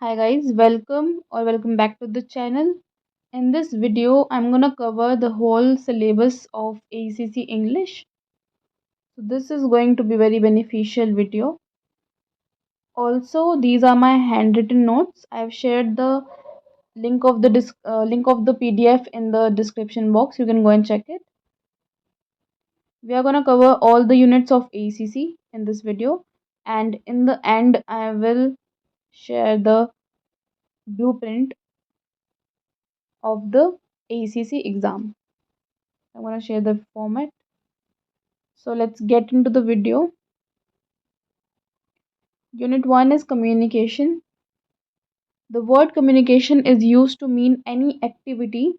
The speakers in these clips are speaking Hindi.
Hi guys, welcome back to the channel. In this video, I'm gonna cover the whole syllabus of ACC English. So this is going to be very beneficial video. Also, these are my handwritten notes. I've shared the link of the PDF in the description box. You can go and check it. We are gonna cover all the units of ACC in this video, and in the end, I will share the blueprint of the ACC exam. I'm going to share the format. So let's get into the video. Unit 1 is communication. The word communication is used to mean any activity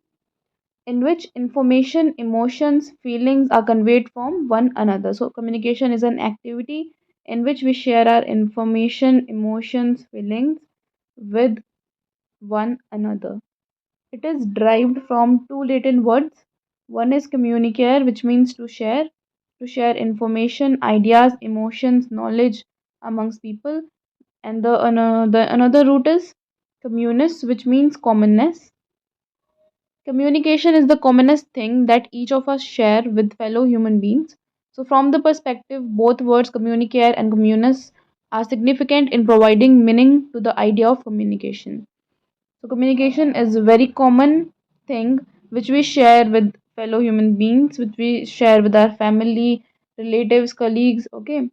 in which information, emotions, feelings are conveyed from one another. So communication is an activity in which we share our information, emotions, feelings with one another. It is derived from two Latin words. One is communicare, which means to share information, ideas, emotions, knowledge amongst people, and the another root is communis, which means commonness. Communication is the commonest thing that each of us share with fellow human beings. So, from the perspective, both words communicare and communis are significant in providing meaning to the idea of communication. So communication is a very common thing which we share with fellow human beings, which we share with our family, relatives, colleagues. Okay,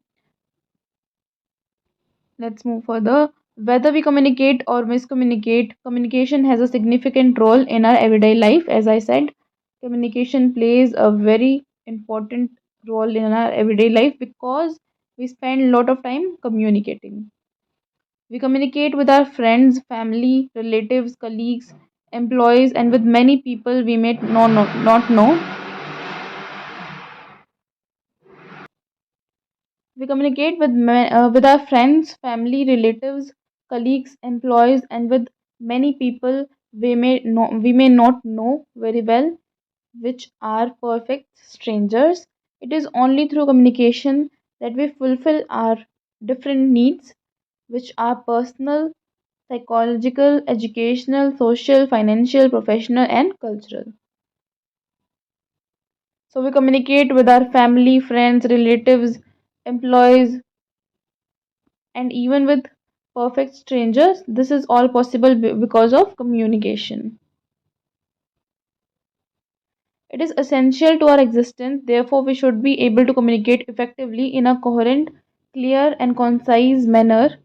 let's move further. Whether we communicate or miscommunicate, communication has a significant role in our everyday life. As I said, communication plays a very important role in our everyday life because we spend a lot of time communicating. We communicate with our friends, family, relatives, colleagues, employees, and with many people we may not know. We communicate with our friends, family, relatives, colleagues, employees, and with many people we may not know very well, which are perfect strangers. It is only through communication that we fulfill our different needs, which are personal, psychological, educational, social, financial, professional, and cultural. So we communicate with our family, friends, relatives, employees, and even with perfect strangers. This is all possible because of communication. It is essential to our existence, therefore, we should be able to communicate effectively in a coherent, clear, and concise manner,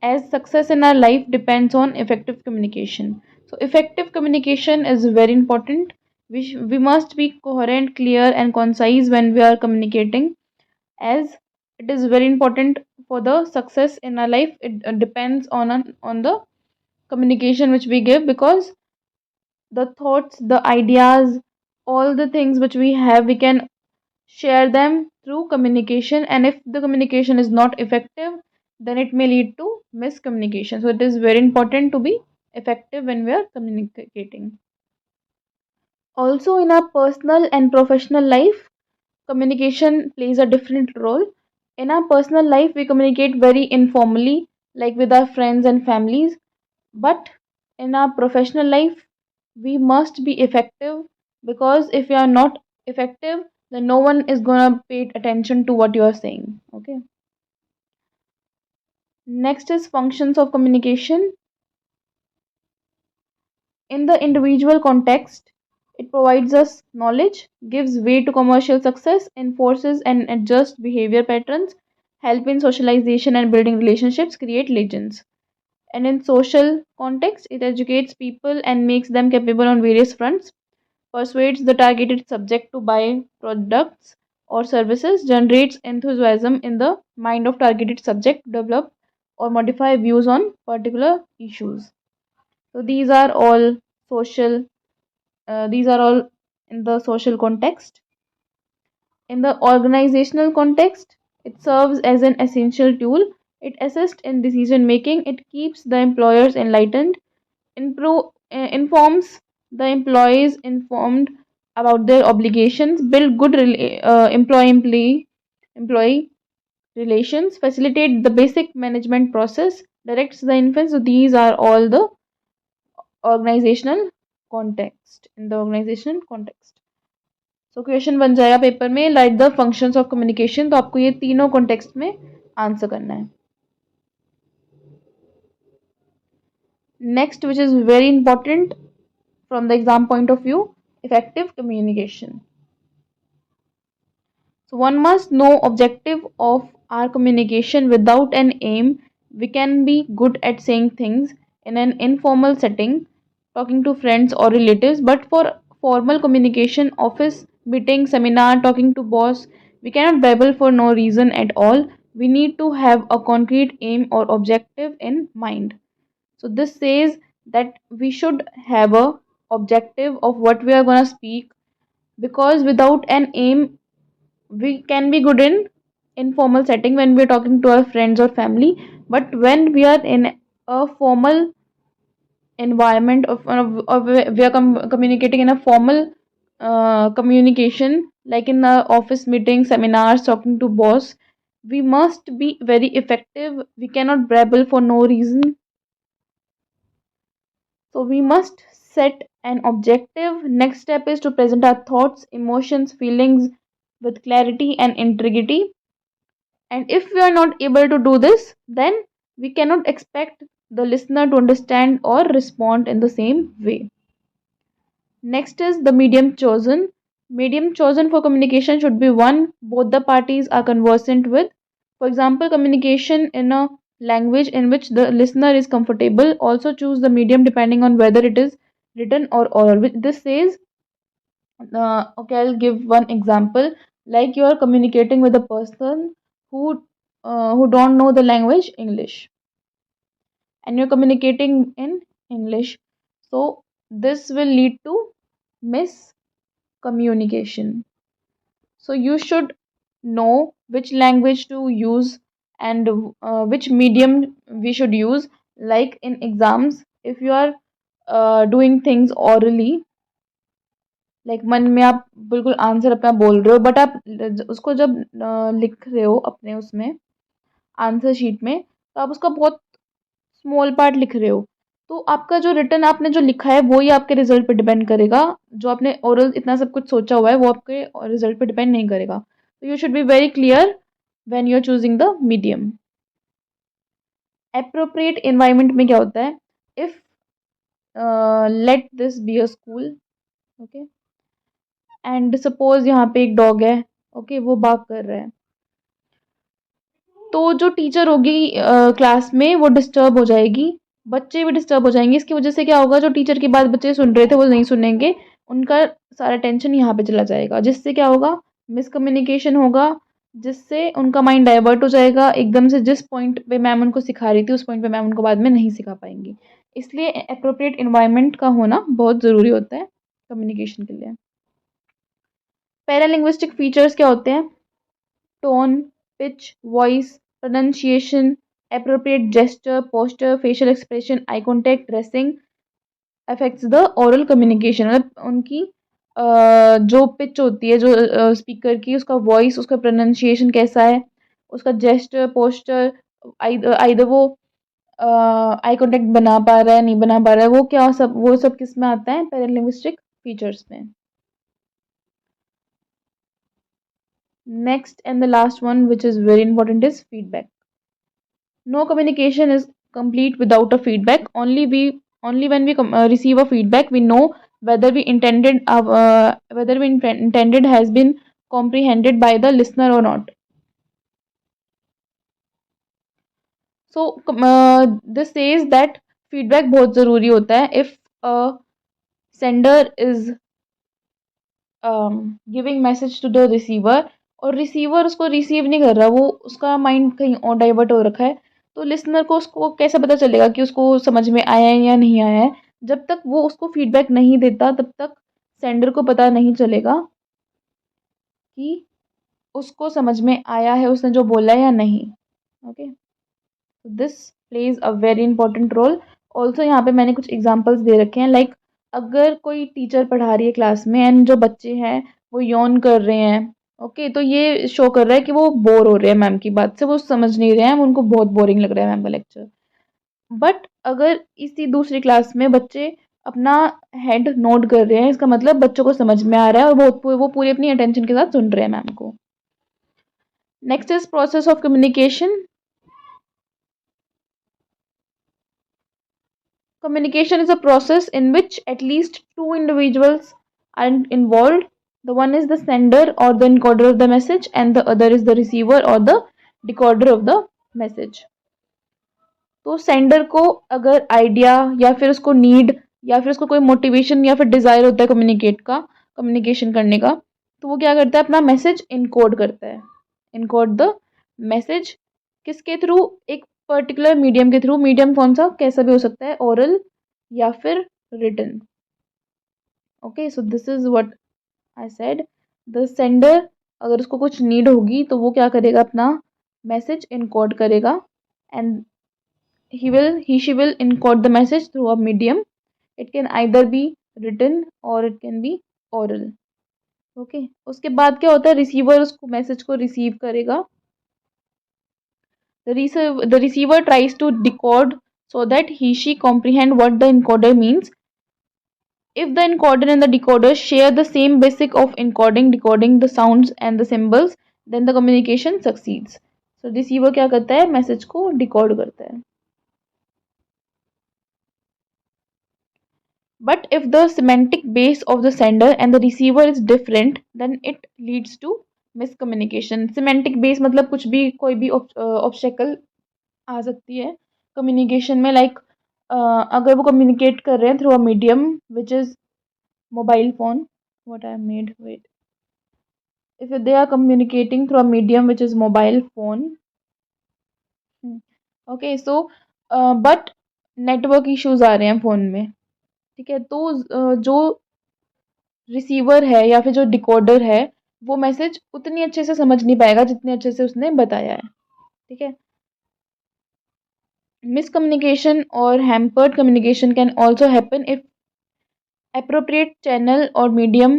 as success in our life depends on effective communication. So effective communication is very important. We must be coherent, clear, and concise when we are communicating, as it is very important for the success in our life. It depends on the communication which we give, because the thoughts, the ideas, all the things which we have, we can share them through communication, and if the communication is not effective, then it may lead to miscommunication. So it is very important to be effective when we are communicating. Also, in our personal and professional life, communication plays a different role. In our personal life, we communicate very informally, like with our friends and families, but in our professional life, we must be effective, because if we are not effective, then no one is gonna pay attention to what you are saying. Okay. Next is functions of communication. In the individual context, it provides us knowledge, gives way to commercial success, enforces and adjusts behavior patterns, help in socialization and building relationships, create legends. And in social context, it educates people and makes them capable on various fronts, persuades the targeted subject to buy products or services, generates enthusiasm in the mind of targeted subject to develop or modify views on particular issues. So social these are all in the social context. In the organizational context, it serves as an essential tool. It assists in decision making. It keeps the employers enlightened, informs the employees informed about their obligations, build good employee relations, facilitate the basic management process, directs the influence. So these are all the organizational context, in the organizational context. So question बन जाएगा पेपर में, like the functions of communication. तो आपको ये तीनों कॉन्टेक्स्ट में आंसर करना है। Next which is very important from the exam point of view, effective communication. So one must know objective of our communication. Without an aim, we can be good at saying things in an informal setting, talking to friends or relatives, but for formal communication, office meeting, seminar, talking to boss, we cannot babble for no reason at all. We need to have a concrete aim or objective in mind. So this says that we should have a objective of what we are going to speak, because without an aim, we can be good in informal setting when we are talking to our friends or family, but when we are in a formal environment of we are communicating in a formal communication, like in the office meetings, seminars, talking to boss, we must be very effective. We cannot babble for no reason. So we must set an objective. Next step is to present our thoughts, emotions, feelings with clarity and integrity. And if we are not able to do this, then we cannot expect the listener to understand or respond in the same way. Next is the medium chosen. Medium chosen for communication should be one both the parties are conversant with. For example, communication in a language in which the listener is comfortable. Also choose the medium depending on whether it is written or oral. This says, okay, I'll give one example. Like you are communicating with a person who don't know the language English, and you're communicating in English. So this will lead to miscommunication. So you should know which language to use and which medium we should use. Like in exams, if you are doing things orally, like मन में आप बिल्कुल आंसर अपना बोल रहे हो, बट आप उसको जब लिख रहे हो अपने उसमें आंसर शीट में, तो आप उसका बहुत स्मॉल पार्ट लिख रहे हो, तो आपका जो रिटर्न आपने जो लिखा है वो ही आपके रिजल्ट पे डिपेंड करेगा। जो आपने ओरल इतना सब कुछ सोचा हुआ है वो आपके रिजल्ट पे डिपेंड नहीं करेगा। तो you should be very clear when you are choosing the medium. Appropriate environment में क्या होता है, if let this be a school, okay, and suppose यहाँ पे एक डॉग है, ओके, वो बाग कर रहा है, तो जो टीचर होगी क्लास में वो डिस्टर्ब हो जाएगी, बच्चे भी डिस्टर्ब हो जाएंगे। इसकी वजह से क्या होगा, जो टीचर की बात बच्चे सुन रहे थे वो नहीं सुनेंगे, उनका सारा टेंशन यहाँ पे चला जाएगा, जिससे क्या होगा, मिसकम्युनिकेशन होगा, जिससे उनका माइंड डाइवर्ट हो जाएगा एकदम से। जिस पॉइंट पे मैम उनको सिखा रही थी उस पॉइंट पे मैम उनको बाद में नहीं सिखा पाएंगी। इसलिए अप्रोप्रिएट इन्वायरमेंट का होना बहुत ज़रूरी होता है कम्युनिकेशन के लिए। पैरालिंग्विस्टिक फीचर्स क्या होते हैं, tone, pitch, voice, pronunciation, appropriate gesture, posture, facial expression, eye contact, dressing affects the oral communication। मतलब उनकी जो पिच होती है, जो स्पीकर की, उसका वॉइस, उसका प्रोनाउंसिएशन कैसा है, उसका जेस्टर, पोस्चर, आइदर वो आई कांटेक्ट बना पा रहा है नहीं बना पा रहा है, वो सब किस में आता है, पैरालिंग्विस्टिक फीचर्स में। Next and the last one, which is very important, is feedback. No communication is complete without a feedback. Only when we receive a feedback, we know whether we intended has been comprehended by the listener or not. So this says that feedback बहुत ज़रूरी होता है। If a sender is giving message to the receiver और रिसीवर उसको रिसीव नहीं कर रहा, वो उसका माइंड कहीं और डाइवर्ट हो रखा है, तो लिसनर को उसको कैसे पता चलेगा कि उसको समझ में आया है या नहीं आया है। जब तक वो उसको फीडबैक नहीं देता तब तक सेंडर को पता नहीं चलेगा कि उसको समझ में आया है उसने जो बोला है या नहीं। Okay, this plays a very important role. Also यहाँ पे मैंने कुछ एग्जाम्पल्स दे रखे हैं, लाइक अगर कोई टीचर पढ़ा रही है क्लास में एंड जो बच्चे हैं वो यौन कर रहे हैं, ओके, तो ये शो कर रहा है कि वो बोर हो रहे हैं मैम की बात से, वो समझ नहीं रहे हैं, उनको बहुत बोरिंग लग रहा है मैम का लेक्चर। बट अगर इसी दूसरी क्लास में बच्चे अपना हेड नोट कर रहे हैं, इसका मतलब बच्चों को समझ में आ रहा है और वो पूरी अपनी अटेंशन के साथ सुन रहे हैं मैम को. Next is process of communication. Communication is a process in which at least two individuals are involved. The one is the sender or the encoder of the message, and the other is the receiver or the decoder of the message. तो सेंडर को अगर आइडिया या फिर उसको नीड या फिर उसको कोई मोटिवेशन या फिर डिजायर होता है कम्युनिकेशन करने का, तो वो क्या करता है, अपना मैसेज इनकोड करता है. इनकोड द मैसेज किसके थ्रू, एक पर्टिकुलर मीडियम के थ्रू. मीडियम कौन सा, कैसा भी हो सकता है, ओरल या फिर written. Okay, so this is what I said. The sender, अगर उसको कुछ नीड होगी तो वो क्या करेगा, अपना मैसेज इनकोड करेगा. And he she will encode the message through a medium. It can either be written or it can be oral. Okay, उसके बाद क्या होता है, रिसीवर उसको मैसेज को रिसीव करेगा. The receiver tries to decode so that he she comprehend what the encoder means. If the encoder and the decoder share the same basic of encoding, decoding the sounds and the symbols, then the communication succeeds. So receiver क्या करता है, मैसेज को डिकोड करता है. But if the semantic base of the sender and the receiver is different, then it leads to miscommunication. Semantic base मतलब कुछ भी, कोई भी obstacle आ सकती है कम्युनिकेशन में. लाइक अगर वो कम्युनिकेट कर रहे हैं through a medium which is mobile phone. What I made, wait, if they are communicating through a medium which is mobile phone. Okay, so but network issues आ रहे हैं फ़ोन में. ठीक है, तो जो रिसीवर है या फिर जो डिकोडर है, वो मैसेज उतनी अच्छे से समझ नहीं पाएगा जितने अच्छे से उसने बताया है. ठीक है. मिसकम्युनिकेशन और hampered communication can also happen if appropriate channel or medium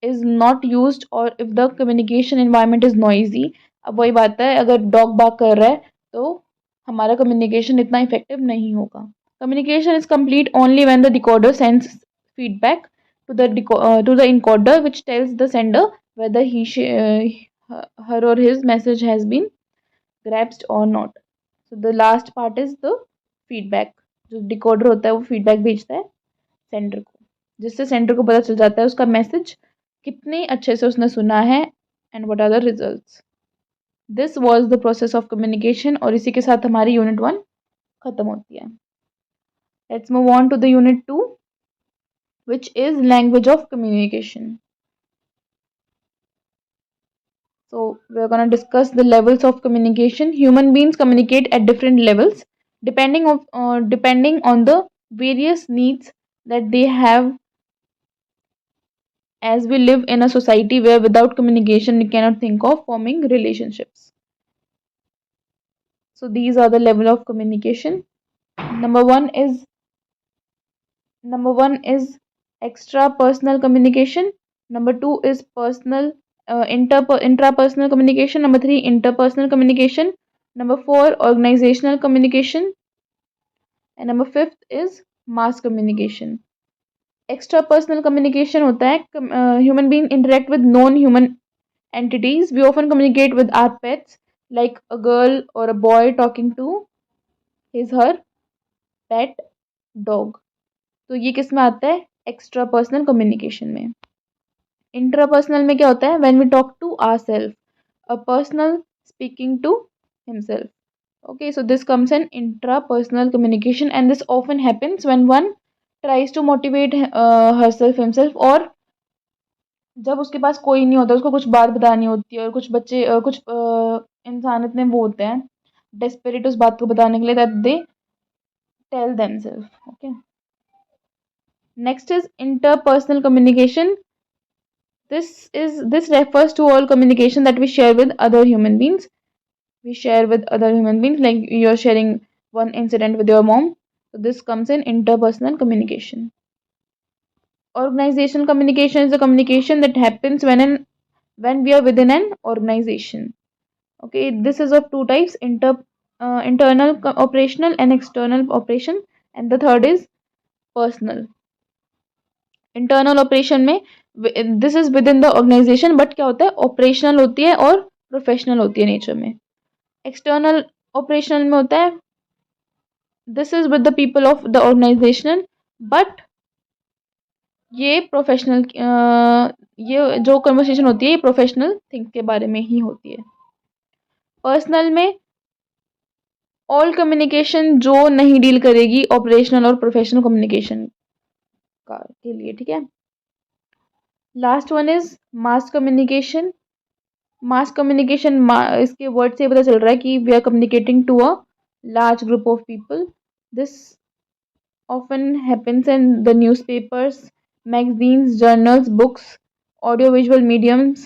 is not used or if the communication environment is noisy. अब वही बात है, अगर डॉग बाग कर रहा है तो हमारा कम्युनिकेशन इतना इफेक्टिव नहीं होगा. Communication is complete only when the decoder sends feedback to the encoder which tells the sender whether her or his message has been grasped or not. So the last part is the feedback. जो डिकोडर होता है वो फीडबैक भेजता है सेंडर को, जिससे सेंडर को पता चल जाता है उसका मैसेज कितने अच्छे से उसने सुना है and what are the results. This was the process of communication. और इसी के साथ हमारी यूनिट 1 खत्म होती है. Let's move on to the unit 2 which is language of communication. So we're going to discuss the levels of communication. Human beings communicate at different levels depending on the various needs that they have, as we live in a society where without communication you cannot think of forming relationships. So these are the level of communication. Number one is extra personal communication. Number 2 is personal intrapersonal communication. Number 3 interpersonal communication. Number 4 organizational communication, and number 5 is mass communication. Extra personal communication होता है human being interact with non human entities. We often communicate with our pets, like a girl or a boy talking to her pet dog. तो ये किस में आता है, एक्स्ट्रा पर्सनल कम्युनिकेशन में. इंट्रापर्सनल में क्या होता है, when we talk to ourself, a personal speaking to himself. Okay, so this comes in intrapersonal communication, and this often happens when one tries to motivate herself himself, और जब उसके पास कोई नहीं होता, उसको कुछ बात बतानी होती है, और कुछ बच्चे कुछ इंसान इतने वो होते हैं डेस्परेट उस बात को बताने के लिए, that they tell themselves. Okay, next is interpersonal communication. This refers to all communication that we share with other human beings. We share with other human beings, like you're sharing one incident with your mom. So this comes in interpersonal communication. Organizational communication is a communication that happens when we are within an organization. Okay, this is of two types, operational and external operation, and the third is personal. Internal operation में this is within the organisation, but क्या होता है, ऑपरेशनल होती है और प्रोफेशनल होती है नेचर में. एक्सटर्नल ऑपरेशनल में होता है this is with the people of the organisation, but ये प्रोफेशनल, ये जो कन्वर्सेशन होती है ये प्रोफेशनल थिंग के बारे में ही होती है. पर्सनल में ऑल कम्युनिकेशन जो नहीं डील करेगी ऑपरेशनल और प्रोफेशनल कम्युनिकेशन का के लिए. ठीक है. Last one is mass communication. Mass communication, इसके वर्ड से पता चल रहा है कि we are communicating to a large group of people. This often happens in the newspapers, magazines, journals, books, audiovisual mediums,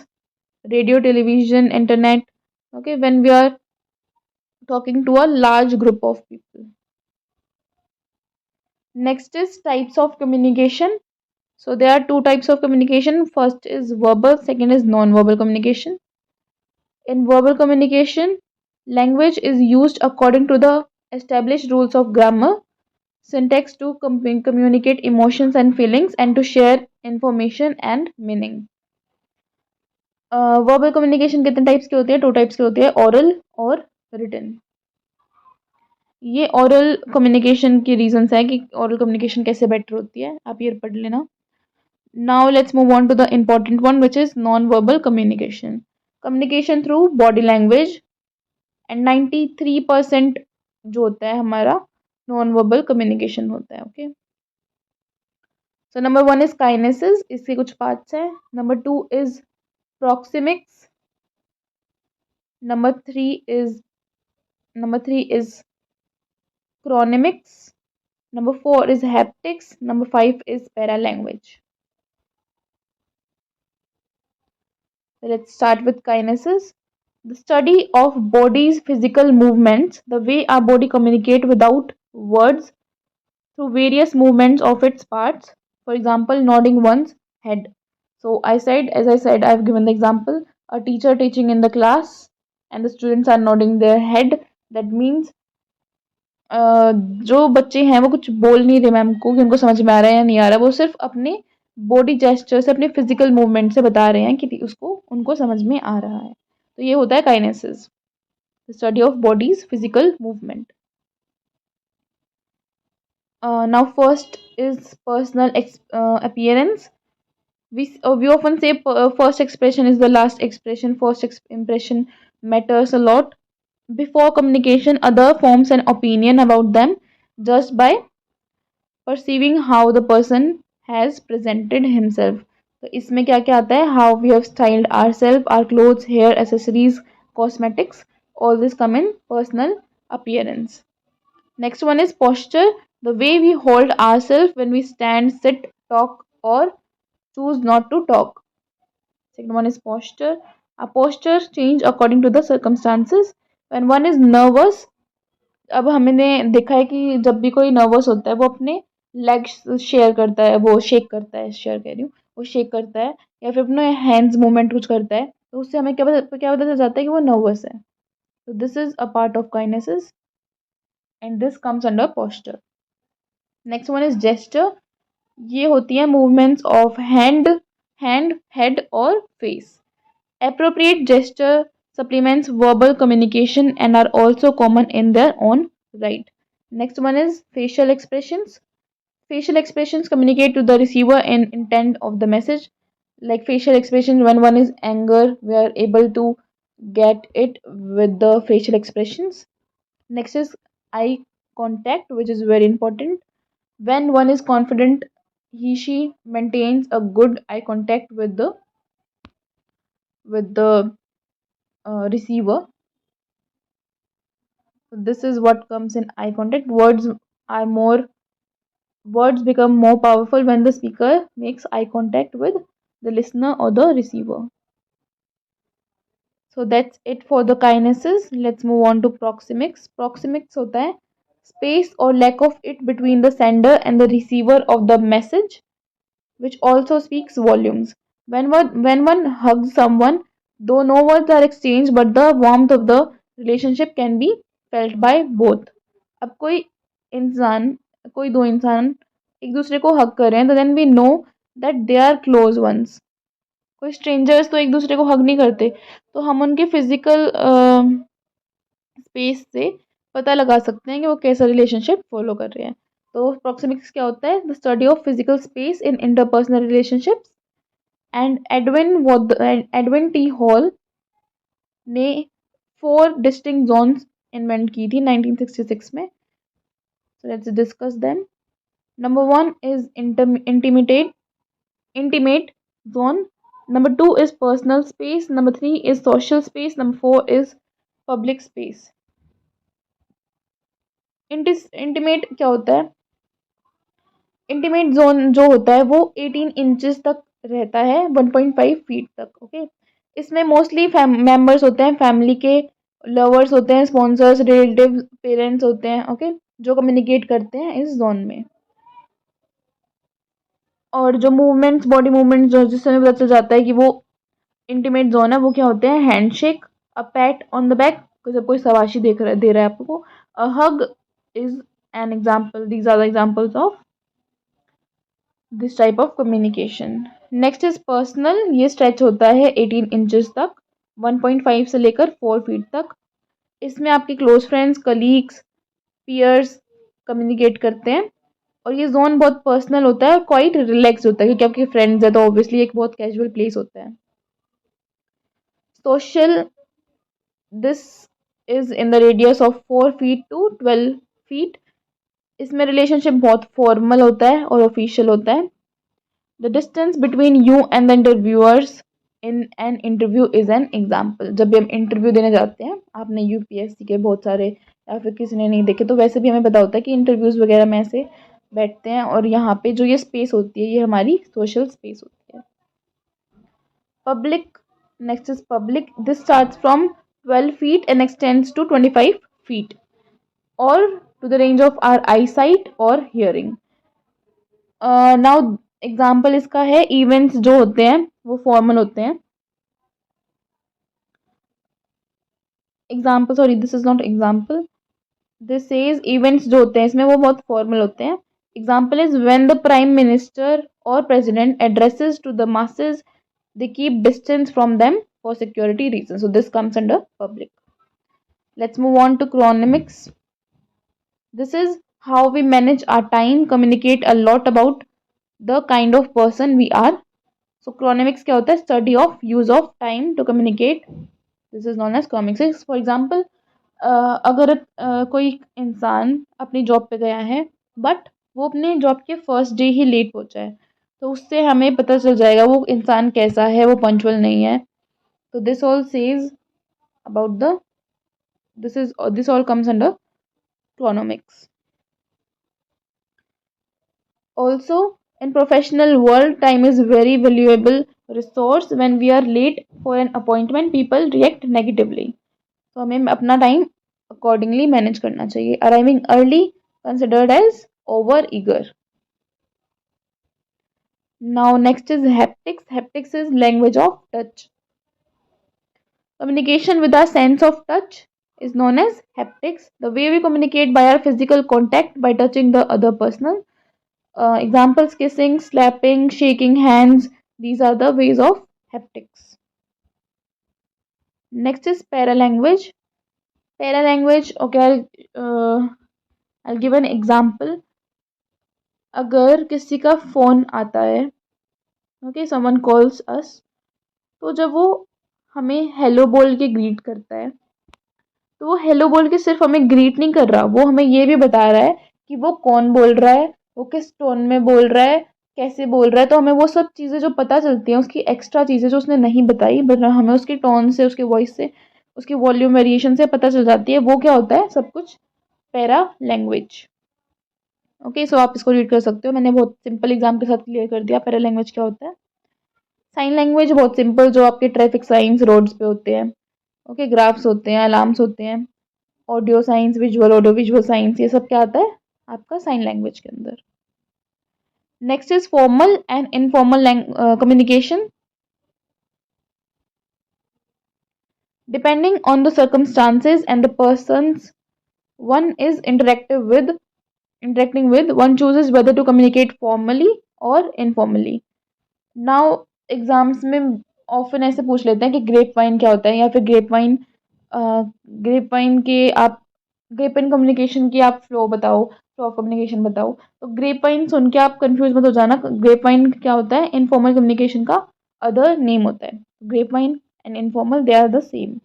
radio, television, internet. Okay, when we are talking to a large group of people. Next is types of communication. So there are two types of communication. First is verbal, second is non-verbal communication. In verbal communication, language is used according to the established rules of grammar, syntax to communicate emotions and feelings and to share information and meaning. Verbal communication कितने टाइप्स के होते हैं? टू टाइप्स के होते हैं, ओरल और रिटन. ये ओरल कम्युनिकेशन की रीजंस है कि ओरल कम्युनिकेशन कैसे बेटर होती है, आप ये पढ़ लेना. Now let's move on to the important one which is non verbal communication. Communication through body language, and 93% जो होता है हमारा नॉन वर्बल कम्युनिकेशन होता है. Okay. So number one is kinesis, इसके कुछ पार्ट्स हैं. Number two is proxemics. Number 3 is chronemics. Number 4 is haptics. Number 5 is paralanguage. So let's start with kinesis. The study of body's physical movements, the way our body communicate without words through various movements of its parts. For example, nodding one's head. So as I said, I've given the example. A teacher teaching in the class and the students are nodding their head. That means जो बच्चे हैं वो कुछ बोल नहीं रहे मैम को कि उनको समझ में आ रहा है या नहीं आ रहा, वो सिर्फ अपने बॉडी जेस्चर से, अपने फिजिकल मूवमेंट से बता रहे हैं कि उसको उनको समझ में आ रहा है. तो ये होता है kinesis, study of bodies physical movement. Now first is personal appearance. We often say first expression is the last expression. First impression matters a lot. Before communication, other forms an opinion about them just by perceiving how the person has presented himself. तो इसमें क्या क्या आता है? How we have styled ourselves, our clothes, hair, accessories, cosmetics, all this come in personal appearance. Next one is posture, the way we hold ourselves when we stand, sit, talk, or choose not to talk. Second one is posture. Our posture change according to the circumstances. When one is nervous, अब हमने देखा है कि जब भी कोई नर्वस होता है वो अपने लेग्स शेयर करता है, वो शेक करता है, शेयर कह रही हूँ, वो शेक करता है या फिर अपने हैंड्स मूवमेंट कुछ करता है, तो उससे हमें क्या पता चल जाता है कि वो नर्वस है. तो this is a part of kinesis and this comes under posture. Next one is gesture. ये होती है मूवमेंट्स ऑफ हैंड, हेड और face. Appropriate gesture supplements verbal communication and are also common in their own right. Next one is facial expressions. Facial expressions communicate to the receiver in intent of the message. Like facial expressions, when one is anger, we are able to get it with the facial expressions. Next is eye contact, which is very important. When one is confident, she maintains a good eye contact with the receiver. So this is what comes in eye contact. Words become more powerful when the speaker makes eye contact with the listener or the receiver. So that's it for the kinesis. Let's move on to proxemics. Proxemics होता है space or lack of it between the sender and the receiver of the message, which also speaks volumes. When one hugs someone, though no words are exchanged, but the warmth of the relationship can be felt by both. अब इंसान कोई दो इंसान एक दूसरे को हग कर रहे हैं तो then we know that they are close ones. कोई स्ट्रेंजर्स तो एक दूसरे को हग नहीं करते, तो हम उनके फिजिकल स्पेस से पता लगा सकते हैं कि वो कैसा रिलेशनशिप फॉलो कर रहे हैं. तो प्रॉक्सिमिक्स क्या होता है? The study of physical space in interpersonal relationships. And Edwin T hall ने 4 डिस्टिंक्ट जोन्स इन्वेंट की थी 1966 में. So let's discuss them. Number 1 is intimate zone. Number 2 is personal space. Number 3 is social space. Number 4 is public space. Intimate क्या होता है? इंटीमेट जोन जो होता है वो 18 इंचेस तक रहता है, 1.5 फीट तक. ओके, इसमें मोस्टली मेंबर्स होते हैं फैमिली के, लवर्स होते हैं, स्पॉन्सर्स, रिलेटिव, पेरेंट्स होते हैं. ओके, जो कम्युनिकेट करते हैं इस जोन में. और जो मूवमेंट्स, बॉडी मूवमेंट्स जो जिससे हमें पता चल जाता है कि वो इंटीमेट जोन है, वो क्या होते हैं? Handshake, a pat on the back, जब कोई शाबाशी दे रहा है आपको. A hug is an example. These are the examples of this type of communication. Next is personal. ये स्ट्रेच होता है 18 इंचेस तक, 1.5 से लेकर 4 फीट तक. इसमें आपके close friends, colleagues, peers communicate करते हैं. और ये जोन बहुत पर्सनल होता है और क्वाइट रिलैक्स होता है क्योंकि आपके फ्रेंड्स है तो ऑब्वियसली एक बहुत कैजुअल प्लेस होता है. Social, this is in the radius of 4 feet to 12 feet. इसमें रिलेशनशिप बहुत फॉर्मल होता है और ऑफिशियल होता है. The distance between you and the interviewers in an interview is an example. जब भी हम इंटरव्यू देने जाते हैं, आपने यूपीएससी के बहुत सारे या फिर किसी ने नहीं देखे तो वैसे भी हमें पता होता है कि इंटरव्यूज़ वगैरह में ऐसे बैठते हैं और यहाँ पे जो ये स्पेस होती है ये हमारी सोशल स्पेस होती है. Public, next is public. This starts from 12 feet and extends to 25 feet or to the range of our eyesight or hearing. Now example इसका है, इवेंट्स जो होते हैं वो फॉर्मल होते हैं. Example, sorry this is not example, this is events जो होते हैं इसमें वो बहुत फॉर्मल होते हैं. Example is when the prime minister और president addresses to the masses, they keep distance from them for security reasons. So this comes under public. Let's move on to chronemics. This is how we manage our time, communicate a lot about the kind of person we are. So chronemics क्या होता है? Study of use of time to communicate. This is known as chronemics. For example, अगर कोई इंसान अपनी जॉब पे गया है बट वो अपने जॉब के फर्स्ट डे ही लेट पहुंचा है, तो उससे हमें पता चल जाएगा वो इंसान कैसा है, वो पंचुअल नहीं है. तो this all says about the this all comes under chronomics. Also, in professional world, time is very valuable resource. When we are late for an appointment, people react negatively. तो हमें अपना टाइम अकॉर्डिंगली मैनेज करना चाहिए. Arriving early considered as over eager. Now next is haptics. Haptics is language of touch. Communication with our sense of touch is known as haptics. The way we communicate by our physical contact by touching the other person. Examples: kissing, slapping, shaking hands. These are the ways of haptics. Next is paralanguage. Paralanguage, okay, I'll give an example. अगर किसी का फ़ोन आता है, okay, someone calls us, तो जब वो हमें हेलो बोल के ग्रीट करता है, तो वो हेलो बोल के सिर्फ हमें ग्रीट नहीं कर रहा, वो हमें ये भी बता रहा है कि वो कौन बोल रहा है, वो किस टोन में बोल रहा है, कैसे बोल रहा है. तो हमें वो सब चीज़ें जो पता चलती हैं, उसकी एक्स्ट्रा चीज़ें जो उसने नहीं बताई बट हमें उसकी टोन से, उसके वॉइस से, उसकी वॉल्यूम वेरिएशन से पता चल जाती है. वो क्या होता है? सब कुछ पैरा लैंग्वेज. ओके, सो आप इसको रीड कर सकते हो. मैंने बहुत सिंपल एग्जाम के साथ क्लियर कर दिया पैरा लैंग्वेज क्या होता है. साइन लैंग्वेज बहुत सिंपल, जो आपके ट्रैफिक साइंस रोड्स पे होते हैं. ओके, ग्राफ्स होते हैं, अलार्म्स होते हैं, audio science, visual, audio visual science, ये सब क्या आता है आपका साइन लैंग्वेज के अंदर. Next is formal and informal communication. Depending on the circumstances and the persons One is interacting with, one chooses whether to communicate formally or informally. Now exams में ऑफन ऐसे पूछ लेते हैं कि ग्रेप वाइन क्या होता है, या फिर ग्रेप वाइन के आप ग्रेप वाइन कम्युनिकेशन की आप फ्लो ऑफ कम्युनिकेशन बताओ। तो ग्रेप वाइन सुन के आप कंफ्यूज मत हो जाना, ग्रेप वाइन क्या होता है, इनफॉर्मल कम्युनिकेशन का अदर नेम होता है। Grape wine and informal they are the same.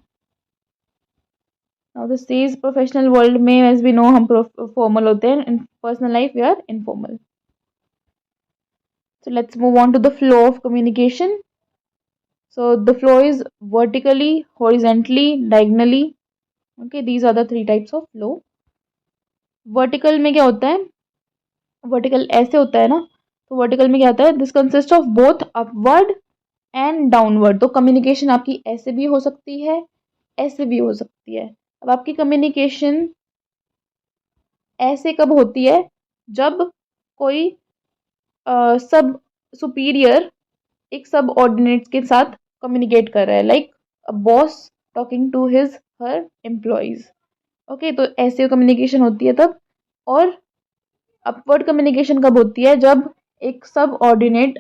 Now the says professional world में एज वी नो हम फॉर्मल होते हैं, in personal life we are informal. So let's move on to the flow of communication. So the flow is vertically, horizontally, diagonally. Okay, these are the three types of flow. Vertical में क्या होता है, वर्टिकल ऐसे होता है ना, तो वर्टिकल में क्या होता है, this consist of both upward and downward. तो कम्युनिकेशन आपकी ऐसे भी हो सकती है, ऐसे भी हो सकती है। अब आपकी कम्युनिकेशन ऐसे कब होती है, जब कोई सब सुपीरियर एक सब ऑर्डिनेट्स के साथ कम्युनिकेट कर रहा है, like a boss talking to his her employees. Okay, तो ऐसे कम्युनिकेशन होती है तब। और अपवर्ड कम्युनिकेशन कब होती है, जब एक सब ऑर्डिनेट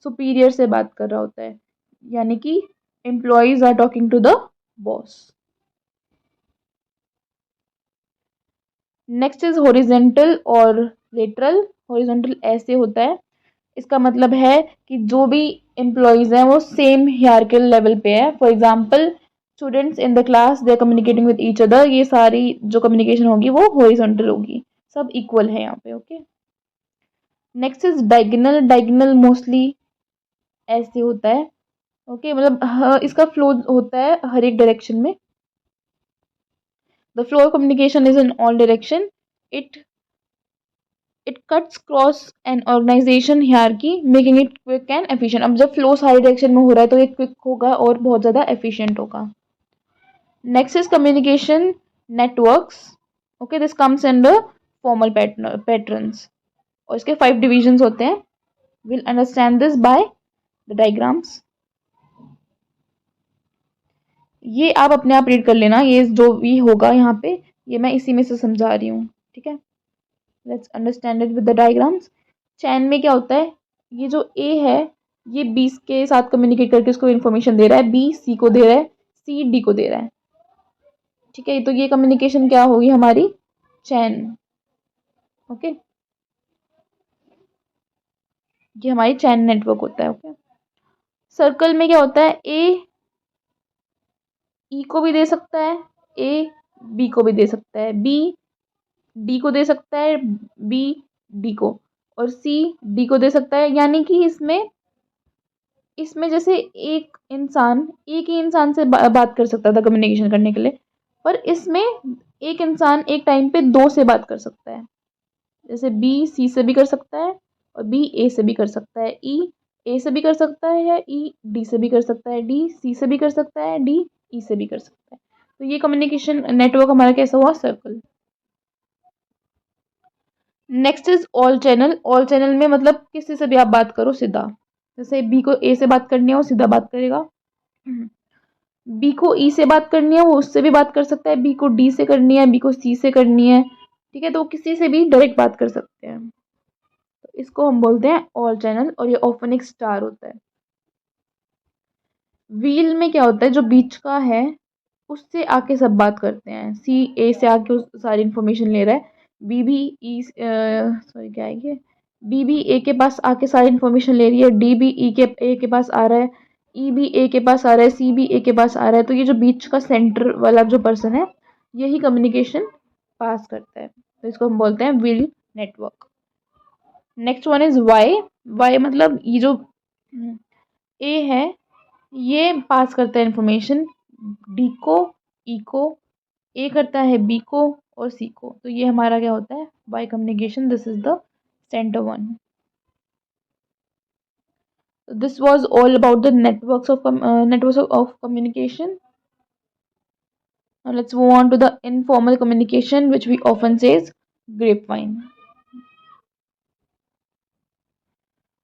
सुपीरियर से बात कर रहा होता है, यानी कि employees are talking to the boss. Next is horizontal और लेटरल। हॉरिजेंटल ऐसे होता है, इसका मतलब है कि जो भी एम्प्लॉयज हैं वो सेम हियरarchical लेवल पे है। For example students in the class they are communicating with each other, ये सारी जो कम्युनिकेशन होगी वो हॉरिजॉन्टल होगी, सब इक्वल है यहाँ पे। Okay, next is diagonal. Diagonal mostly ऐसे होता है। ओके, मतलब इसका फ्लो होता है हर एक डायरेक्शन में। The flow of communication is in all direction. It it cuts cross an organisation hierarchy making it quick and efficient. अब जब फ्लो सारी डायरेक्शन में हो रहा है तो ये क्विक होगा और बहुत ज़्यादा एफिशिएंट होगा। Next is communication networks. Okay, this comes under formal patterns, और इसके 5 डिविजन्स होते हैं। Will understand this by the diagrams. ये आप अपने आप रीड कर लेना, ये जो भी होगा यहाँ पे ये मैं इसी में से समझा रही हूँ, ठीक है। Let's understand it with the diagrams. Chain में क्या होता है, ये जो ए है ये बी के साथ कम्युनिकेट करके उसको इन्फॉर्मेशन दे रहा है, बी सी को दे रहा है, सी डी को दे रहा है, ठीक है। तो ये कम्युनिकेशन क्या होगी हमारी, चैन। ओके, ये हमारी चैन नेटवर्क होता है। ओके, सर्कल में क्या होता है, ए ई को भी दे सकता है, ए बी को भी दे सकता है, बी डी को दे सकता है, बी डी को, और सी डी को दे सकता है। यानी कि इसमें इसमें जैसे एक इंसान एक ही इंसान से बात कर सकता था कम्युनिकेशन करने के लिए, पर इसमें एक इंसान एक टाइम पे 2 से बात कर सकता है। जैसे बी सी से भी कर सकता है, और बी ए से भी कर सकता है, ई ए से भी कर सकता है, या ई डी से भी कर सकता है, डी सी से भी कर सकता है, डी ई से भी कर सकता है। तो ये कम्युनिकेशन नेटवर्क हमारा कैसा हुआ, circle. Next is all channel. All channel में मतलब किसी से भी आप बात करो सीधा, जैसे बी को ए से बात करनी है वो सीधा बात करेगा, बी को ई से बात करनी है वो उससे भी बात कर सकता है, बी को डी से करनी है, बी को सी से करनी है, ठीक है। तो किसी से भी डायरेक्ट बात कर सकते हैं, तो इसको हम बोलते हैं ऑल चैनल, और ये ऑफन एक स्टार होता है। व्हील में क्या होता है, जो बीच का है उससे आके सब बात करते हैं, सी ए से आके उस सारी इन्फॉर्मेशन ले रहा है, बी भी ई सॉरी क्या है ये, बी भी ए के पास आके सारी इन्फॉर्मेशन ले रही है, डी भी ई के ए के पास आ रहा है, ई भी ए के पास आ रहा है, सी भी ए के पास आ रहा है। तो ये जो बीच का सेंटर वाला जो पर्सन है यही कम्युनिकेशन पास करता है, तो इसको हम बोलते हैं wheel network. Next one is Y. Y मतलब ये जो ए है ये पास करता है इन्फॉर्मेशन डी को, ई को, ए करता है बी को और सी को। तो ये हमारा क्या होता है, by communication, this is the centre one. This was all about the networks of communication. Now let's move on to the informal communication, which we often say is grapevine.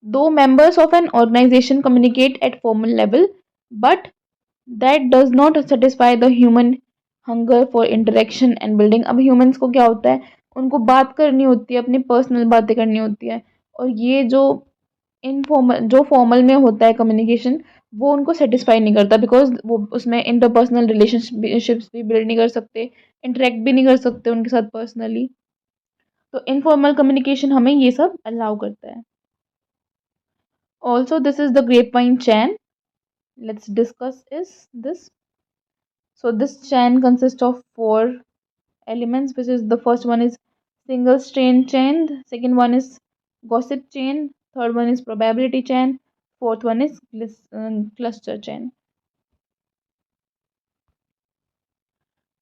Though members of an organization communicate at formal level, but that does not satisfy the human hunger for interaction and building. अब ह्यूमंस को क्या होता है, उनको बात करनी होती है, अपनी पर्सनल बातें करनी होती है, और ये जो इनफॉर्मल जो फॉर्मल में होता है कम्युनिकेशन, वो उनको सेटिस्फाई नहीं करता, बिकॉज वो उसमें इंटरपर्सनल रिलेशनशिप्स भी बिल्ड नहीं कर सकते, इंटरेक्ट भी नहीं कर सकते उनके साथ पर्सनली। तो इनफॉर्मल कम्युनिकेशन हमें ये सब अलाउ करता है। Also this is the grapevine chain, let's discuss is this. So this chain consists of four elements, which is the first one is single strain chain, second one is gossip chain, third one is probability chain, fourth one is cluster chain.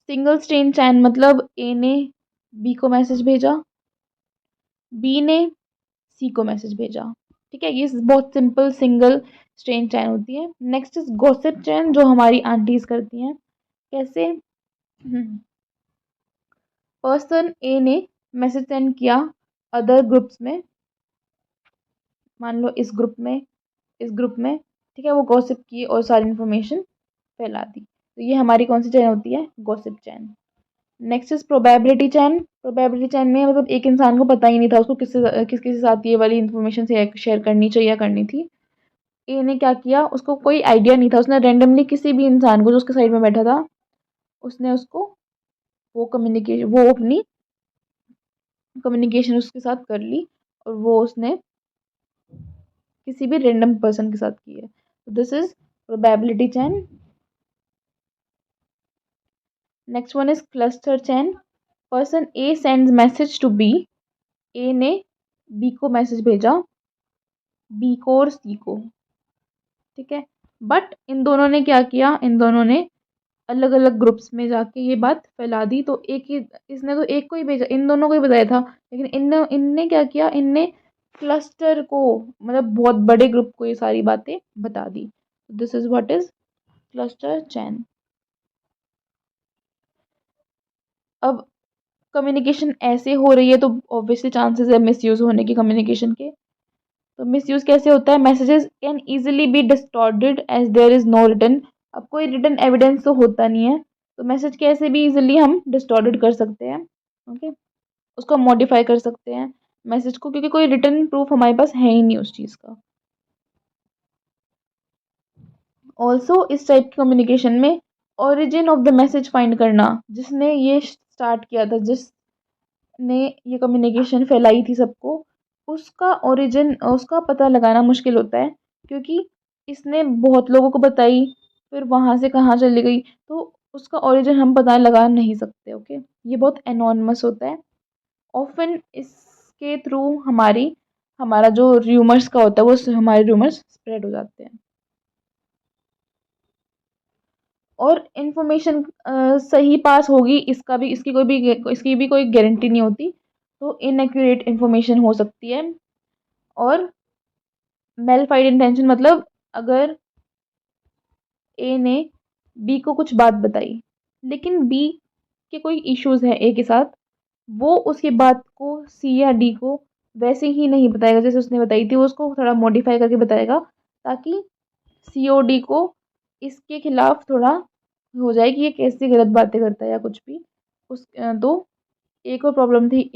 Single strand chain मतलब ए ने बी को मैसेज भेजा, बी ने सी को मैसेज भेजा, ठीक है, ये बहुत सिंपल सिंगल स्ट्रेन चैन होती है। नेक्स्ट इज गॉसिप चैन, जो हमारी आंटीज करती हैं। कैसे? पर्सन ए ने मैसेज सेंड किया अदर ग्रुप्स में, मान लो इस ग्रुप में, ठीक है, वो गॉसिप की और सारी इन्फॉर्मेशन फैला दी, तो ये हमारी कौन सी चैन होती है? Gossip chain. Next is probability chain. Probability chain में मतलब एक इंसान को पता ही नहीं था उसको किसके साथ ये वाली इन्फॉर्मेशन शेयर करनी चाहिए या करनी थी। ए ने क्या किया, उसको कोई आइडिया नहीं था, उसने रेंडमली किसी भी इंसान को जो उसके साइड में बैठा था, उसने उसको वो अपनी कम्युनिकेशन उसके साथ कर ली, और वो उसने किसी भी रेंडम पर्सन के साथ की है। This is probability chain. Next one is cluster chain. Person A sends message to B, A ने बी को मैसेज भेजा, बी को और सी को, ठीक है, बट इन दोनों ने क्या किया, इन दोनों ने अलग अलग ग्रुप्स में जाके ये बात फैला दी। तो एक ही इसने तो एक को ही भेजा, इन दोनों को ही बताया था, लेकिन इनने क्या किया, इनने क्लस्टर को, मतलब बहुत बड़े ग्रुप को ये सारी बातें बता दी। This is what is cluster chain. अब कम्युनिकेशन ऐसे हो रही है तो ऑब्वियसली चांसेस है मिसयूज होने की कम्युनिकेशन के। तो मिसयूज कैसे होता है? Messages can easily be distorted as there is no written. अब कोई रिटन एविडेंस तो होता नहीं है, तो मैसेज कैसे भी इजीली हम डिस्टॉर्टेड कर सकते हैं, ओके, उसको मॉडिफाई कर सकते हैं मैसेज को, क्योंकि कोई रिटन प्रूफ हमारे पास है ही नहीं उस चीज़ का। ऑल्सो इस टाइप की कम्युनिकेशन में origin of the message find करना, जिसने ये स्टार्ट किया था, जिसने ये कम्युनिकेशन फैलाई थी सबको, उसका ओरिजिन, उसका पता लगाना मुश्किल होता है, क्योंकि इसने बहुत लोगों को बताई, फिर वहाँ से कहाँ चली गई, तो उसका ओरिजिन हम पता लगा नहीं सकते, ओके, ये बहुत एनोनमस होता है। ऑफन इसके थ्रू हमारा जो र्यूमर्स का होता है, वो हमारे र्यूमर्स स्प्रेड हो जाते हैं, और इन्फॉर्मेशन सही पास होगी, इसकी भी कोई गारंटी नहीं होती, तो इनएक्यूरेट इन्फॉर्मेशन हो सकती है। और मेलफाइड इंटेंशन मतलब अगर ए ने बी को कुछ बात बताई, लेकिन बी के कोई इश्यूज है ए के साथ, वो उसकी बात को सी या डी को वैसे ही नहीं बताएगा जैसे उसने बताई थी, वो उसको थोड़ा मॉडिफाई करके बताएगा, ताकि सी ओ डी को इसके खिलाफ थोड़ा हो जाए कि ये कैसी गलत बातें करता है या कुछ भी। तो ए को प्रॉब्लम थी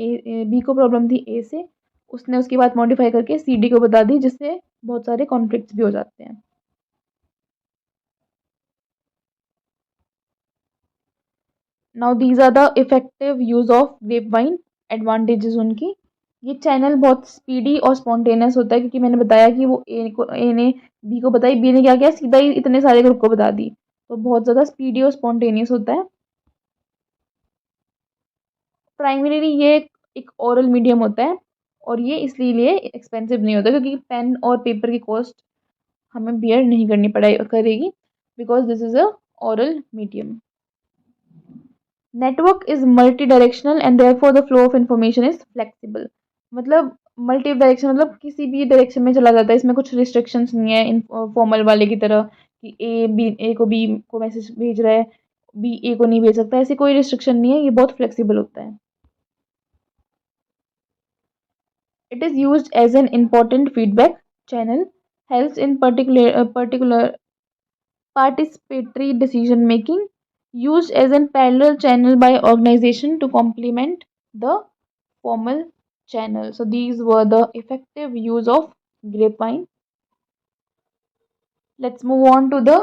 बी को प्रॉब्लम थी ए से, उसने उसकी बात मॉडिफाई करके सी डी को बता दी, जिससे बहुत सारे कॉन्फ्लिक्ट्स भी हो जाते हैं। Now these are the effective use of grapevine. Advantages उनकी, ये चैनल बहुत स्पीडी और स्पॉन्टेनियस होता है, क्योंकि मैंने बताया कि वो ए ने बी को बताई, बी ने क्या किया, सीधा ही इतने सारे ग्रुप को बता दी, तो बहुत ज़्यादा स्पीडी और स्पॉन्टेनियस होता है। प्राइमरीली ये एक ओरल मीडियम होता है, और ये इसलिए एक्सपेंसिव नहीं होता, क्योंकि पेन और पेपर की कॉस्ट हमें बियर नहीं करनी करेगी, because this is a oral medium. Network is multi directional and therefore the flow of information is flexible. मतलब मल्टी डायरेक्शन मतलब किसी भी डायरेक्शन में चला जाता है, इसमें कुछ रिस्ट्रिक्शंस नहीं है फॉर्मल वाले की तरह, कि ए को बी को मैसेज भेज रहा है, बी ए को नहीं भेज सकता, ऐसी कोई रिस्ट्रिक्शन नहीं है, ये बहुत फ्लेक्सिबल होता है। It is used as an important feedback channel, helps in particular participatory decision making, used as a parallel channel by organization to complement the formal channel. So these were the effective use of grapevine. Let's move on to the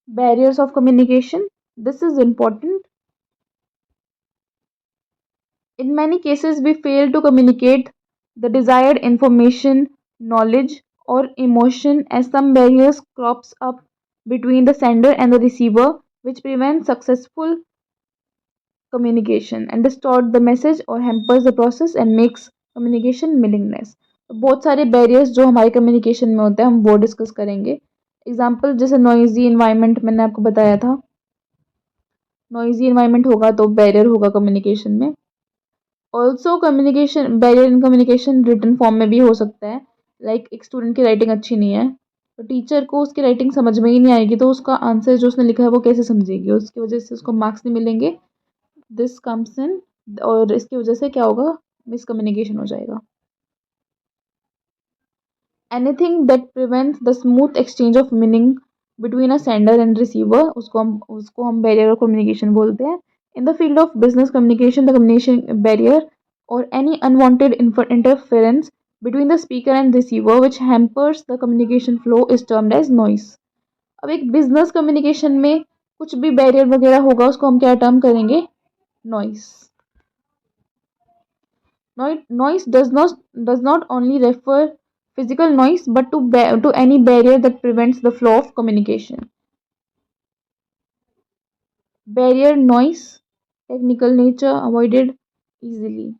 barriers of communication. This is important. In many cases, we fail to communicate the desired information, knowledge, or emotion as some barriers crops up between the sender and the receiver, which prevents successful communication and distort the message or hampers the process and makes communication meaningless. तो बहुत सारे barriers जो हमारे communication में होते हैं हम वो discuss करेंगे. एग्जाम्पल जैसे noisy environment मैंने आपको बताया था. noisy environment होगा तो barrier होगा communication में. Also communication barrier in communication written form में भी हो सकता है. लाइक एक स्टूडेंट की राइटिंग अच्छी नहीं है तो टीचर को उसकी राइटिंग समझ में ही नहीं आएगी तो उसका आंसर जो उसने लिखा है वो कैसे समझेगी, उसकी वजह से उसको मार्क्स नहीं मिलेंगे. दिस कम्स इन और इसकी वजह से क्या होगा, मिसकम्युनिकेशन हो जाएगा. Anything that prevents the smooth exchange of meaning between a sender and receiver उसको हम बैरियर ऑफ कम्युनिकेशन बोलते हैं. In the field of business communication the communication barrier or any unwanted interference between the speaker and receiver which hampers the communication flow is termed as noise. अब एक बिजनेस कम्युनिकेशन में कुछ भी बैरियर वगैरह होगा उसको हम क्या टर्म करेंगे, noise. Noise does not only refer physical noise but to any barrier that prevents the flow of communication. Barrier noise, technical nature, avoided easily.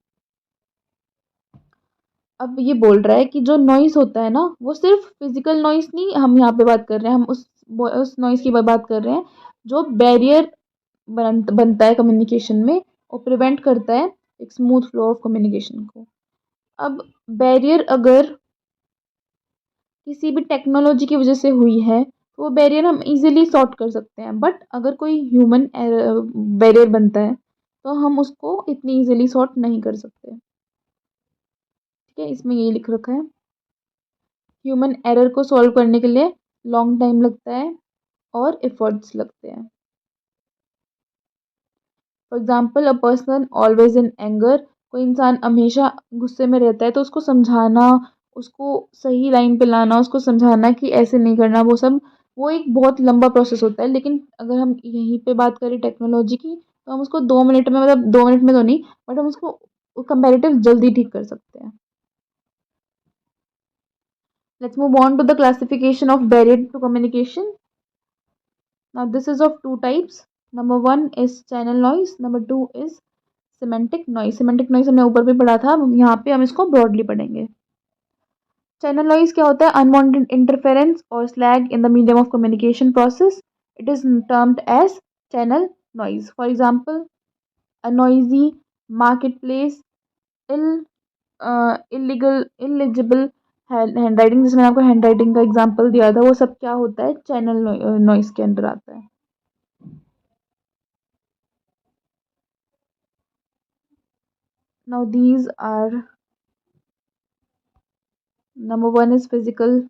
अब ये बोल रहा है कि जो नॉइस होता है ना वो सिर्फ फिजिकल नॉइस नहीं हम यहाँ पे बात कर रहे हैं, हम उस नॉइस की बात कर रहे हैं जो बैरियर बनता है कम्युनिकेशन में और प्रिवेंट करता है एक स्मूथ फ्लो ऑफ कम्युनिकेशन को. अब बैरियर अगर किसी भी टेक्नोलॉजी की वजह से हुई है तो वो बैरियर हम इजीली सॉर्ट कर सकते हैं, बट अगर कोई ह्यूमन बैरियर बनता है तो हम उसको इतनी इजीली सॉर्ट नहीं कर सकते. ठीक है, इसमें ये लिख रखा है ह्यूमन एरर को सॉल्व करने के लिए लॉन्ग टाइम लगता है और एफर्ट्स लगते हैं. For example a person always in anger, कोई इंसान हमेशा गुस्से में रहता है तो उसको समझाना, उसको सही लाइन पे लाना, उसको समझाना कि ऐसे नहीं करना, वो एक बहुत लंबा प्रोसेस होता है. लेकिन अगर हम यहीं पे बात करें टेक्नोलॉजी की तो हम उसको 2 मिनट में, मतलब 2 मिनट में तो नहीं बट हम उसको कंपेरेटिव जल्दी ठीक कर सकते हैं. Let's move on to the classification of barrier to communication. Now, this is of two types. Number one is channel noise. Number two is semantic noise. Semantic noise हमने ऊपर भी पढ़ा था, यहाँ पे हम इसको broadly पढ़ेंगे. Channel noise क्या होता है? Unwanted interference or slag in the medium of communication process. It is termed as channel noise. For example, a noisy marketplace, illegible hand writing, जिसमें आपको हैंड राइटिंग का एग्जांपल दिया था, वो सब क्या होता है, चैनल नॉइस के अंडर आता है. Now these are, number one is physical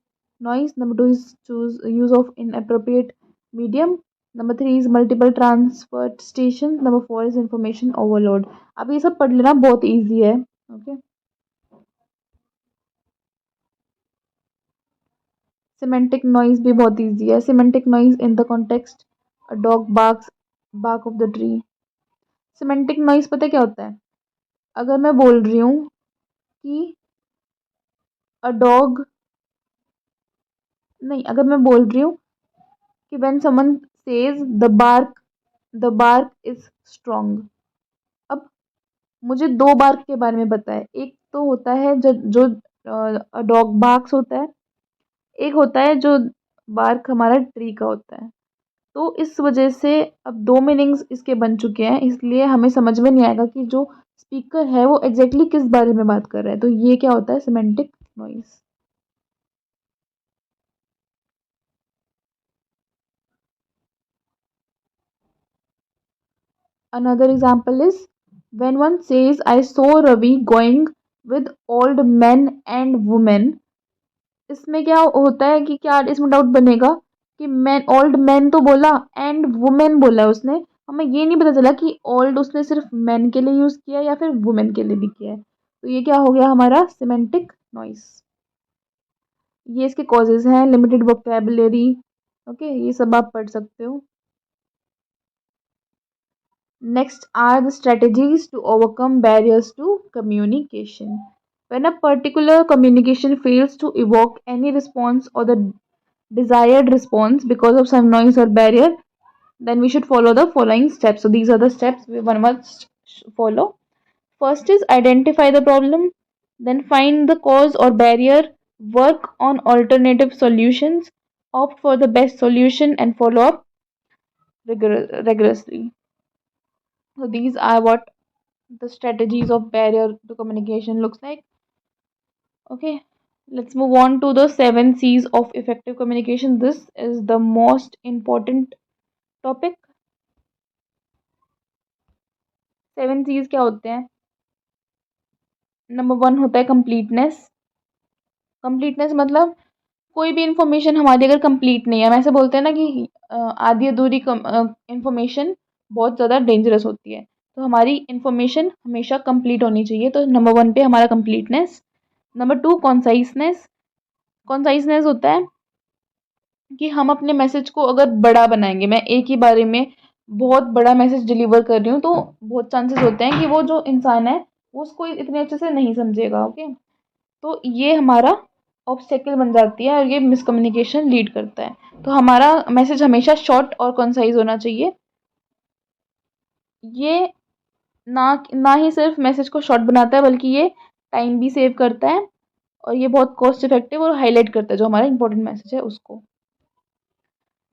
noise, number two is use of inappropriate medium, number three is multiple transfer station, number four is information overload. अब ये सब पढ़ लेना, बहुत ईजी है. ओके, सिमेंटिक नॉइज भी बहुत ईजी है. Semantic noise in the context a dog bark of the tree. Semantic noise पता क्या होता है? अगर मैं बोल रही हूँ कि अ डॉग, नहीं, अगर मैं बोल रही हूँ कि when someone says the bark is strong. अब मुझे दो बार्क के बारे में पता है. एक तो होता है जो डॉग बार्क्स होता है, एक होता है जो बार्क हमारा ट्री का होता है. तो इस वजह से अब दो मीनिंग्स इसके बन चुके हैं, इसलिए हमें समझ में नहीं आएगा कि जो स्पीकर है वो एग्जैक्टली किस बारे में बात कर रहा है. तो ये क्या होता है, semantic noise. Another example is when one says, I saw Ravi going with old men and women. इसमें क्या होता है कि क्या इसमें डाउट बनेगा कि मैन, ओल्ड मैन तो बोला एंड वुमेन बोला उसने, हमें ये नहीं पता चला कि ओल्ड उसने सिर्फ मैन के लिए यूज़ किया या फिर वुमेन के लिए भी किया है। तो ये क्या हो गया हमारा सिमेंटिक नॉइस। ये इसके कॉजेज हैं, लिमिटेड वोकेबुलरी। ओके, ये सब आप पढ़ सकते हो। Next are the strategies to overcome barriers to communication. When a particular communication fails to evoke any response or the desired response because of some noise or barrier, then we should follow the following steps. So, these are the steps one must follow. First is identify the problem, then find the cause or barrier, work on alternative solutions, opt for the best solution, and follow up rigorously. So, these are what the strategies of barrier to communication looks like. Okay, let's move on to the 7 C's of effective communication. This is the most important topic. 7 C's क्या होते हैं? नंबर 1 होता है कंप्लीटनेस। कंप्लीटनेस मतलब कोई भी इंफॉर्मेशन हमारी अगर कंप्लीट नहीं है, हम ऐसे बोलते हैं ना कि आधी अधूरी इंफॉर्मेशन बहुत ज़्यादा डेंजरस होती है। तो हमारी इंफॉर्मेशन हमेशा कंप्लीट होनी चाहिए। तो नंबर 1 पे हमारा कंप्लीटनेस। नंबर 2 कॉन्साइसनेस। कॉन्साइसनेस होता है कि हम अपने मैसेज को अगर बड़ा बनाएंगे, मैं एक ही बारे में बहुत बड़ा मैसेज डिलीवर कर रही हूँ, तो बहुत चांसेस होते हैं कि वो जो इंसान है वो उसको इतने अच्छे से नहीं समझेगा। ओके, तो ये हमारा ऑब्स्टेकल बन जाती है और ये मिसकम्युनिकेशन लीड करता है। तो हमारा मैसेज हमेशा शॉर्ट और कंसाइज होना चाहिए। ये ना ही सिर्फ मैसेज को शॉर्ट बनाता है, बल्कि ये टाइम भी सेव करता है और ये बहुत कॉस्ट इफेक्टिव और हाईलाइट करता है जो हमारा इंपॉर्टेंट मैसेज है उसको।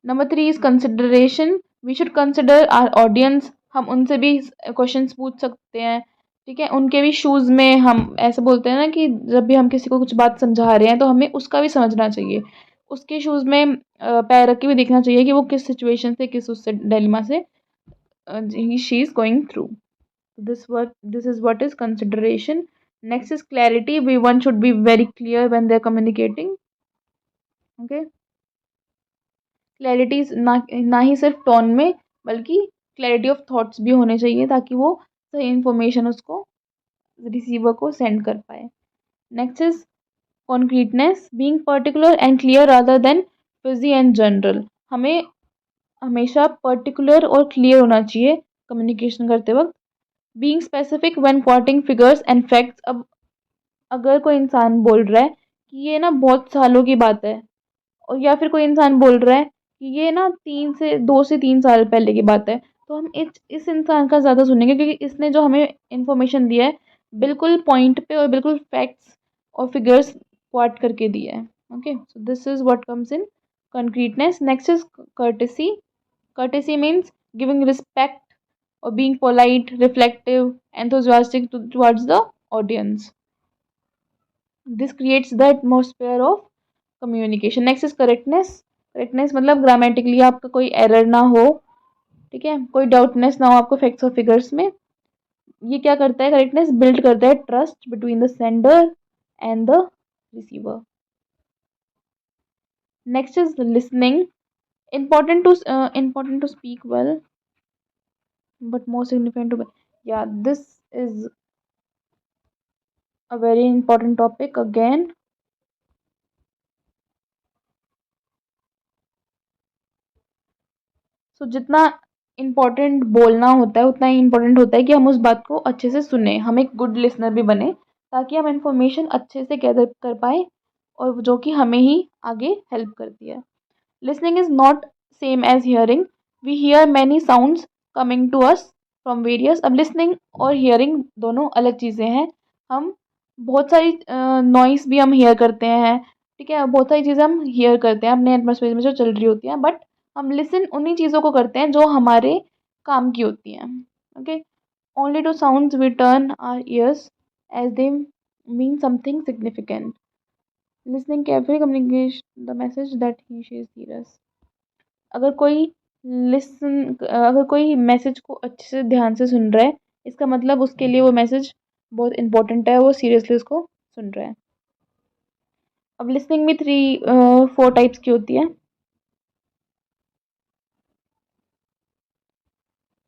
Number 3 is consideration. We should consider our audience. हम उनसे भी क्वेश्चंस पूछ सकते हैं, ठीक है, उनके भी शूज़ में। हम ऐसे बोलते हैं ना कि जब भी हम किसी को कुछ बात समझा रहे हैं तो हमें उसका भी समझना चाहिए। उसके शूज़ में पैर रख के भी देखना चाहिए कि वो किस सिचुएशन से, किस उससे डायलेमा से she is going through. This is what is consideration. Next is clarity. We one should be very clear when they are communicating. Okay, clarity ना ही सिर्फ टोन में, बल्कि क्लैरिटी ऑफ थॉट्स भी होने चाहिए ताकि वो सही इंफॉर्मेशन उसको रिसीवर को सेंड कर पाए। Next is concreteness. Being particular and clear rather than fuzzy and general. हमें हमेशा पर्टिकुलर और क्लियर होना चाहिए कम्युनिकेशन करते वक्त। Being specific when quoting figures and facts. अब अगर कोई इंसान बोल रहा है कि ये ना बहुत सालों की बात है, और या फिर कोई इंसान बोल रहा है कि ये ना 2 से 3 साल पहले की बात है, तो हम इस इंसान का ज़्यादा सुनेंगे क्योंकि इसने जो हमें इंफॉर्मेशन दिया है बिल्कुल पॉइंट पे और बिल्कुल फैक्ट्स और फिगर्स क्वाट करके दिया है। Okay, so this is what comes in concreteness. Next is courtesy. Courtesy means giving respect or being polite, reflective, enthusiastic towards the audience. This creates the atmosphere of communication. Next is correctness. Correctness मतलब ग्रामेटिकली आपका कोई एरर ना हो, ठीक है, कोई डाउटनेस ना हो आपको फैक्ट्स और फिगर्स में। ये क्या करता है, करेक्टनेस बिल्ड करता है trust between the sender and the receiver. Next is listening. important to speak well, but more significant to, yeah, this is a very important topic again. सो जितना इम्पोर्टेंट बोलना होता है उतना ही इम्पोर्टेंट होता है कि हम उस बात को अच्छे से सुने, हम एक गुड लिसनर भी बने, ताकि हम इंफॉर्मेशन अच्छे से गैदर कर पाए और जो कि हमें ही आगे हेल्प करती है। Listening is not same as hearing. We hear many sounds coming to us from various. अब लिसनिंग और हियरिंग दोनों अलग चीज़ें हैं। हम बहुत सारी नॉइस भी हम हियर करते हैं, ठीक है, बहुत सारी चीज़ें हम हियर करते हैं अपने एटमोसफेयर में जो चल रही होती हैं, बट हम लिसन उन्हीं चीज़ों को करते हैं जो हमारे काम की होती हैं। Okay, only to sounds we turn our ears as they mean something significant. Listening carefully communication the message that he she is serious. अगर कोई अगर कोई मैसेज को अच्छे से ध्यान से सुन रहा है, इसका मतलब उसके लिए वो मैसेज बहुत इंपॉर्टेंट है, वो सीरियसली उसको सुन रहा है। अब लिसनिंग में 4 टाइप्स की होती है।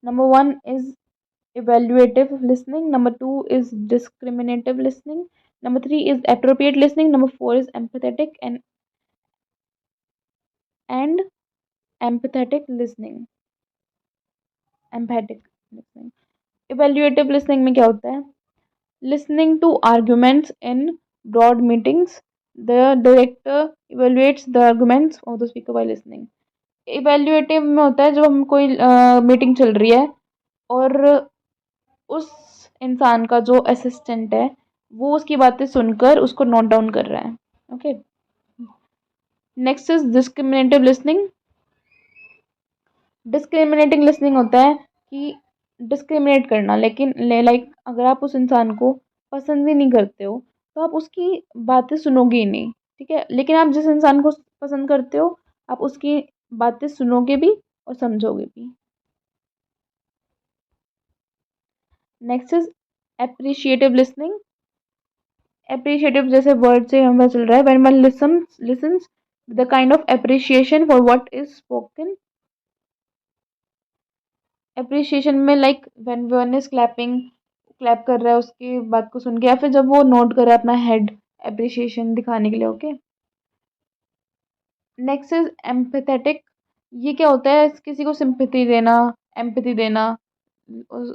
Number one is evaluative listening. Number two is discriminative listening. Number three is appropriate listening. Number four is empathetic and empathetic listening. Empathic listening. Evaluative listening में क्या होता है? Listening to arguments in broad meetings. The director evaluates the arguments of the speaker by listening. Evaluative में होता है जब हम कोई मीटिंग चल रही है और उस इंसान का जो असिस्टेंट है वो उसकी बातें सुनकर उसको नोट डाउन कर रहा है. Okay. Next is discriminative listening. Discriminating listening होता है कि डिस्क्रिमिनेट करना, लेकिन लाइक अगर आप उस इंसान को पसंद ही नहीं करते हो तो आप उसकी बातें सुनोगे ही नहीं. ठीक है, लेकिन आप जिस इंसान को पसंद करते हो आप उसकी बातें सुनोगे भी और समझोगे भी. Next is appreciative listening. Appreciative जैसे वर्ड से हमें चल रहा है when one listens the kind of appreciation for what is spoken. Appreciation में like when one is clapping, clap कर रहा है उसकी बात को सुन के, या फिर जब वो नोट कर रहा है अपना हेड एप्रिशिएशन दिखाने के लिए. ओके. Next is empathetic. ये क्या होता है? किसी को सिंपैथी देना, एम्पैथी देना,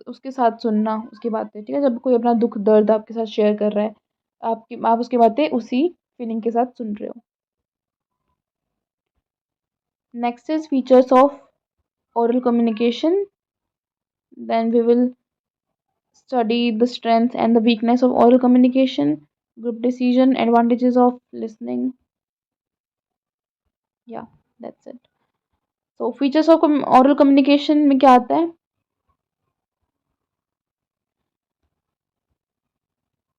उसके साथ सुनना उसकी बातें. ठीक है, जब कोई अपना दुख दर्द आपके साथ शेयर कर रहा है, आप उसकी बातें उसी फीलिंग के साथ सुन रहे हो. Next is features of oral communication. Then we will study the strengths and the weakness of oral communication, group decision, advantages of listening. Yeah, that's it. So features of oral communication में क्या आता है?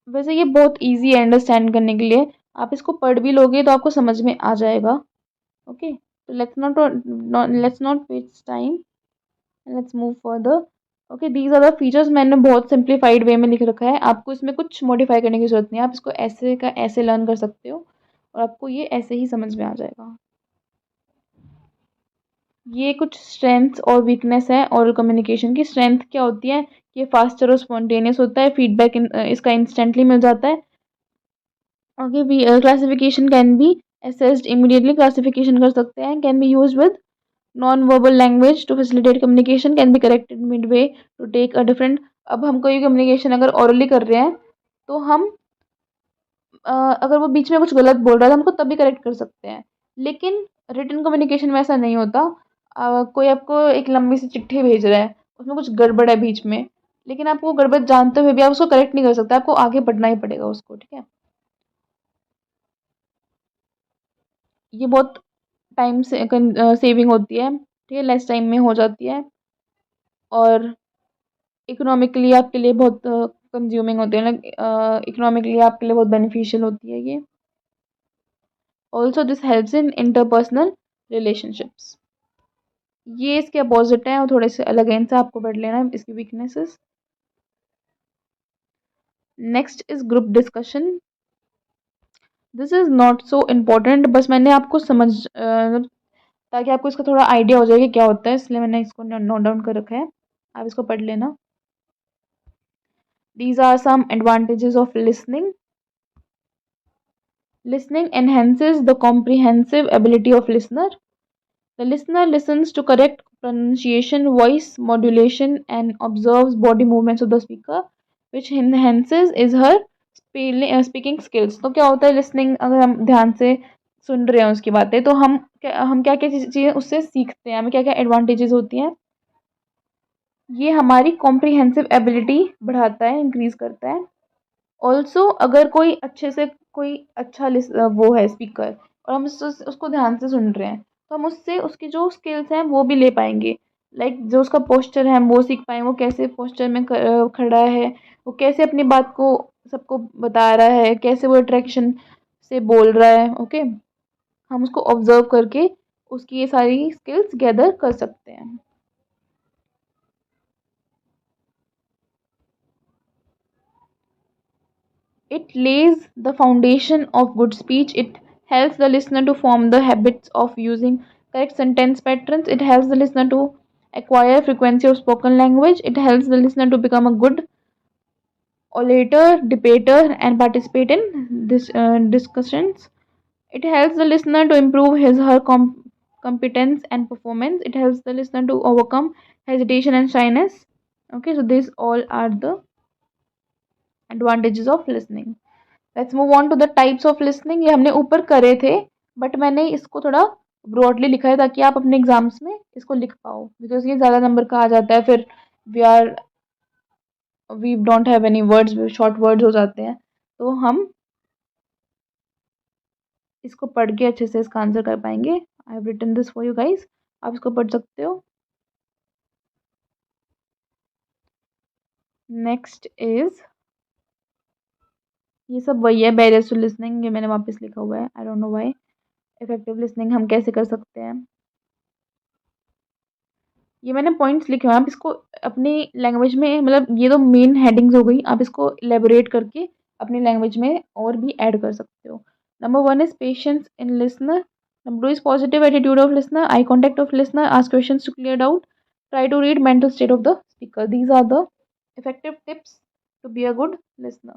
वैसे ये बहुत इजी है अंडरस्टैंड करने के लिए. आप इसको पढ़ भी लोगे तो आपको समझ में आ जाएगा. ओके, तो let's not waste time, let's move further. Okay, these are the features. मैंने बहुत सिंप्लीफाइड वे में लिख रखा है, आपको इसमें कुछ मॉडिफाई करने की जरूरत नहीं है. आप इसको ऐसे का ऐसे लर्न कर सकते हो और आपको ये ऐसे ही समझ में आ जाएगा. ये कुछ स्ट्रेंथ्स और वीकनेस है ओरल कम्युनिकेशन की. स्ट्रेंथ क्या होती है? ये फास्टर और स्पॉन्टेनियस होता है, फीडबैक इसका इंस्टेंटली मिल जाता है. Okay, classification can be assessed immediately. Classification कर सकते हैं. Can be used with non verbal language to facilitate communication. Can be corrected mid way to take a different. अब हम कोई कम्युनिकेशन अगर ओरली कर रहे हैं तो हम अगर वो बीच में कुछ गलत बोल रहा है तो हमको तभी करेक्ट कर सकते हैं. लेकिन रिटन कम्युनिकेशन में ऐसा नहीं होता. कोई आपको एक लंबी सी चिट्ठी भेज रहा है, उसमें कुछ गड़बड़ है बीच में, लेकिन आपको गड़बड़ जानते हुए भी आप उसको करेक्ट नहीं कर सकते, आपको आगे बढ़ना ही पड़ेगा उसको. ठीक है, ये बहुत टाइम से सेविंग होती है. ठीक है, लेस टाइम में हो जाती है और इकोनॉमिकली आपके लिए बहुत कंज्यूमिंग होती है. लाइक इकोनॉमिकली आपके लिए बहुत बेनिफिशियल होती है ये. Also this helps in interpersonal relationships. ये इसके अपोजिट है और थोड़े से अलग है, इनसे आपको पढ़ लेना है इसकी weaknesses. Next is group discussion. This is not so important, बस मैंने आपको ताकि आपको इसका थोड़ा आइडिया हो जाए कि क्या होता है, इसलिए मैंने इसको नोट डाउन कर रखा है. आप इसको पढ़ लेना. These are some advantages of listening. Listening enhances the comprehensive ability of listener. The listener listens to correct pronunciation, voice modulation, and observes body movements of the speaker, which enhances is her speaking skills. तो क्या होता है लिसनिंग? अगर हम ध्यान से सुन रहे हैं उसकी बातें तो हम क्या क्या चीज़ें उससे सीखते हैं, हमें क्या क्या एडवांटेजेस होती हैं. ये हमारी कॉम्प्रिहेंसिव एबिलिटी बढ़ाता है, इंक्रीज करता है. ऑल्सो अगर कोई अच्छे से कोई अच्छा वो है स्पीकर और हम उसको ध्यान से सुन रहे हैं तो हम उससे उसकी जो स्किल्स हैं वो भी ले पाएंगे. लाइक जो उसका पोस्चर है हम वो सीख पाएंगे, वो कैसे पोस्चर में खड़ा है, वो कैसे अपनी बात को सबको बता रहा है, कैसे वो अट्रैक्शन से बोल रहा है. ओके, हम उसको ऑब्जर्व करके उसकी ये सारी स्किल्स गैदर कर सकते हैं. It lays the foundation of good speech. It helps the listener to form the habits of using correct sentence patterns. It helps the listener to acquire frequency of spoken language. It helps the listener to become a good orator, debater, and participate in discussions. It helps the listener to improve his her competence and performance. It helps the listener to overcome hesitation and shyness. Okay, so these all are the advantages of listening. Let's move on to the types of listening. ये हमने ऊपर करे थे, बट मैंने इसको थोड़ा ब्रॉडली लिखा है ताकि आप अपने एग्जाम्स में इसको लिख पाओ, बिकॉज ये ज़्यादा नंबर का आ जाता है, फिर we are we don't have any words, short words हो जाते हैं, तो हम इसको पढ़ के अच्छे से इसका आंसर कर पाएंगे. I have written this for you guys, आप इसको पढ़ सकते हो. नेक्स्ट इज, ये सब वही है, बैरियर्स टू लिसनिंग, ये मैंने वापस लिखा हुआ है, I don't know why. Effective listening हम कैसे कर सकते हैं, ये मैंने पॉइंट्स लिखे हुए हैं, आप इसको अपनी लैंग्वेज में, मतलब ये तो मेन हेडिंग्स हो गई, आप इसको एलेबोरेट करके अपनी लैंग्वेज में और भी ऐड कर सकते हो. Number 1 is patience in listener. Number 2 is positive attitude of listener, eye contact of listener, ask questions to clear doubt, try to read mental state of the speaker. These are the effective tips to be a good listener.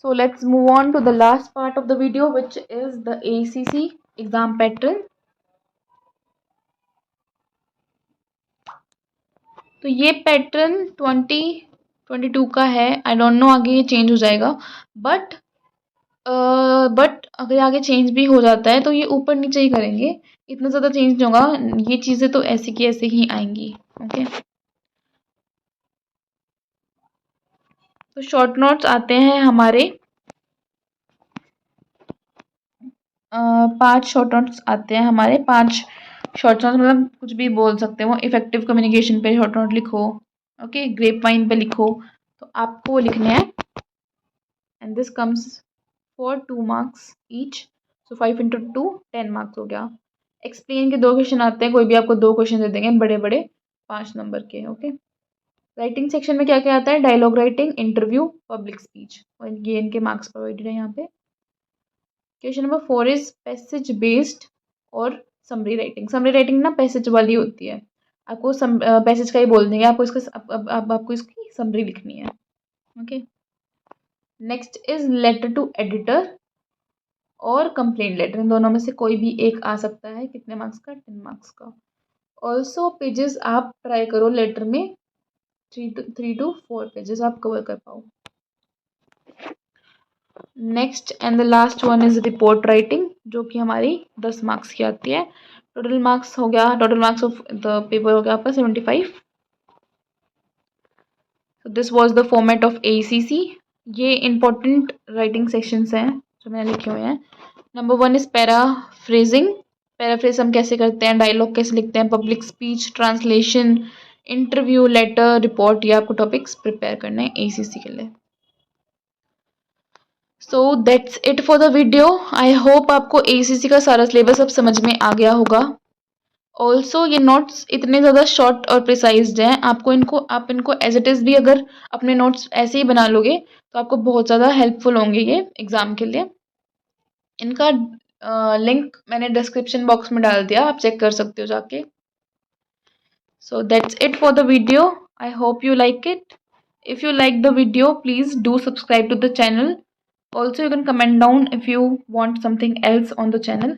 So let's move on to the last part of the video, which is the ACC exam pattern. तो ये पैटर्न 2022 का है. आई डोंट नो आगे ये चेंज हो जाएगा, बट अगर आगे चेंज भी हो जाता है तो ये ऊपर नीचे ही करेंगे, इतना ज़्यादा चेंज नहीं होगा. ये चीज़ें तो ऐसी की ऐसे ही आएंगी. ओके, तो शॉर्ट नोट्स आते हैं हमारे 5 शॉर्ट नोट्स आते हैं हमारे 5 शॉर्ट नोट्स, मतलब कुछ भी बोल सकते हो. इफेक्टिव कम्युनिकेशन पे शॉर्ट नोट लिखो, ओके, ग्रेप वाइन पे लिखो, तो आपको वो लिखने हैं. And this comes for 2 marks each, so 5 into 2 10 marks हो गया. एक्सप्लेन के 2 क्वेश्चन आते हैं, कोई भी आपको 2 क्वेश्चन दे देंगे बड़े बड़े 5 नंबर के. ओके, राइटिंग सेक्शन में क्या क्या आता है, dialogue writing, interview, public speech, और ये इनके मार्क्स प्रोवाइडेड है यहाँ पे. Question number 4 is passage based और समरी राइटिंग. समरी राइटिंग ना पैसेज वाली होती है, आपको पैसेज का ही बोल देंगे, आपको इसका आपको इसकी समरी लिखनी है. Okay, next is letter to editor और कंप्लेंट लेटर. इन दोनों में से कोई भी एक आ सकता है. कितने मार्क्स का, 10 मार्क्स का. ऑल्सो पेजेस आप ट्राई करो लेटर में 3 to 4 पेजेस आप कवर कर पाओ. Next and the last one is report writing, जो कि हमारी 10 मार्क्स की आती है. टोटल मार्क्स हो गया, total marks of the paper हो गया आपका 75. So this was the format of ACC. ये इंपॉर्टेंट राइटिंग सेक्शंस हैं जो मैंने लिखे हुए हैं. Number 1 is paraphrasing. पैराफ्रेज हम कैसे करते हैं, डायलॉग कैसे लिखते हैं, public speech, translation, interview, letter, report, ये आपको टॉपिक्स प्रिपेयर करने हैं ACC के लिए. So that's it for the video. I hope आपको ACC का सारा सिलेबस अब समझ में आ गया होगा. ऑल्सो ये नोट्स इतने ज़्यादा शॉर्ट और प्रिसाइज्ड हैं, आप इनको एज इट इज़ भी अगर अपने नोट्स ऐसे ही बना लोगे तो आपको बहुत ज़्यादा हेल्पफुल होंगे ये एग्ज़ाम के लिए. इनका लिंक मैंने डिस्क्रिप्शन बॉक्स में डाल दिया, आप चेक कर सकते हो जाके. So that's it for the video. I hope you like it. If you like the video, please do subscribe to the channel. Also, you can comment down if you want something else on the channel.